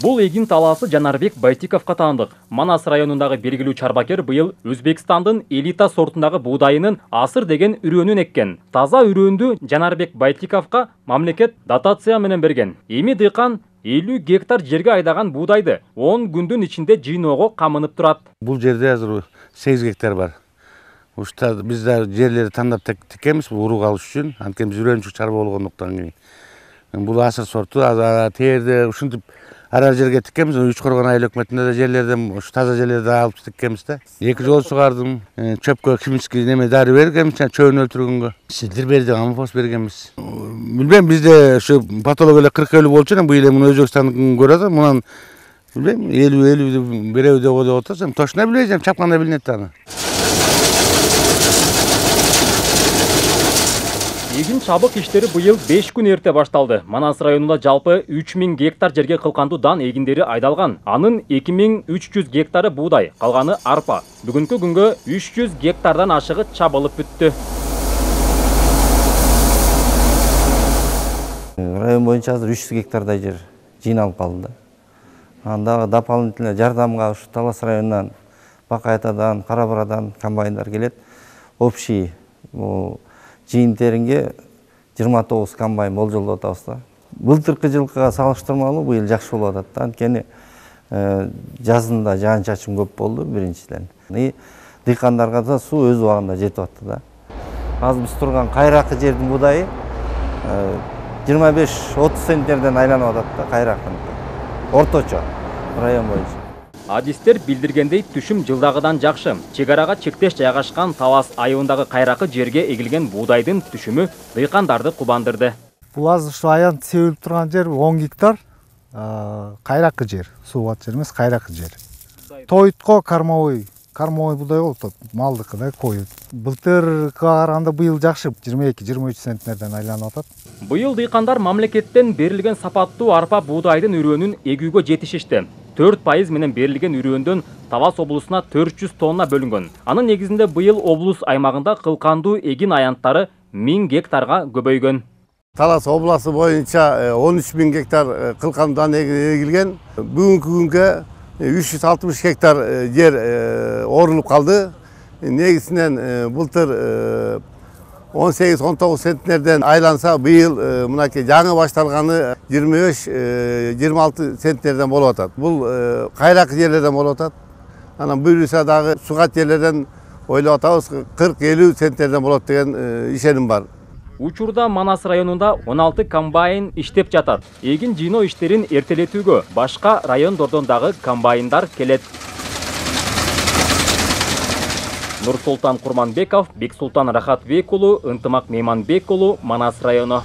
Бул эгин талаасы Жанарбек Байтиковго таандык. Манас районундагы белгилүү чарбакер быйыл Өзбекстандын элита сортундагы буудайынын асыр деген үрөөнүн эккен. Таза үрөөндү Жанарбек Байтиковго мамлекет дотация менен берген. Эми дыйкан 50 гектар жерге айдаган буудайды 10 күндүн ичинде жыйноого камынып турат. Бул жерде азыр 8 гектар бар. Ушта биз да жерлерди тандап тикебиз урук алыш үчүн. Анткени биз үрөөнчүк чарба болгондуктан кийин. Бул асыр сорту терди ушинтип ара жерге тиккенбиз. Үч Коргон айыл өкмөтүндө да жерлерден ушу таза жерлерди алып тиккенбиз да. 2 жол сугардым. Чөпкө химический неме дары бергенбиз, чөбүн өлтүргөнгө. Силдир берди, амфос бергенбиз. Билбейм, бизде ушу патолог эле 40-50 болчу, быйыл эми Өзбекстандыкын көрөт, мунан билбейм 50 береби деп отурсам, точно билбейм, чапканда билинет аны. Эгин чабык иштери быйыл 5 күн эрте башталды. Манас районунда жалпы 3000 гектар жерге кылкандуу дан эгиндери айдалган. Анын 2300 гектары буудай, калганы арпа. Бүгүнкү күнгө 300 гектардан ашыгы чабылып бүттү. Район боюнча азыр 300 гектардай жер жыйналып калды. Анда дополнительно жардамга ушу Талас районунан, Бакаятадан, Карабарадан комбайндар келет. Общий жыйын теринге 29 комбайн болжолдоп атабыз да. Былтыркы жылкыга салыштырмалуу быйыл жакшы болуп атат да. Анткени жазында жаан-чачын көп болду биринчиден. Дыйкандарга да суу өз убагында жетип атты да. Азыр биз турган кайракы жердин буудайы 25-30 центнерден айланып атат да, кайракыныкы. Орточо район боюнча. Адистер билдиргендей түшүм жылдагыдан жакшы. Чек арага чектеш жайгашкан Талас айылындагы кайракы жерге эгилген буудайдын түшүмү дыйкандарды кубандырды. Бул азыр ушу аянт себилип турган жер 10 гектар кайракы жер. Суубат жер эмес, кайракы жер. Тойтко кормовой буудай болуп атат. Малдыкы да кою. Былтыркыга караганда быйыл жакшы, 22-23 центнерден айланып атат. Быйыл дыйкандар мамлекеттен берилген сапаттуу арпа буудайдын үрөөнүн эгүүгө жетишишти. 4% менен берилген үрөөндөн Талас облусуна 400 тонна бөлүнгөн. Анын негизинде быйыл облус аймагында кылкандуу эгин аянттары 1000 гектарга көбөйгөн. Талас обласы боюнча 13.000 гектар кылкандуудан эгилген. Бүгүнкү күнгө 360 гектар жер орулуп калды. Негизинен былтыр 18-19 центнерден айланса, быйыл мынакей жаңы башталганы 25-26 центнерден болуп атат. Бул кайракы жерлерден болуп атат. Анан буюрса дагы сугат жерлерден ойлоп атабыз 40-50 центнерден болот деген ишеним бар. Учурда Манас районунда 16 комбайн иштеп жатат. Эгин жыйноо иштерин эртелетүүгө башка райондордон дагы комбайндар келет. Нурсултан Курманбеков, Бексултан Рахатбек уулу, Ынтымак Мейманбек уулу, Манас району.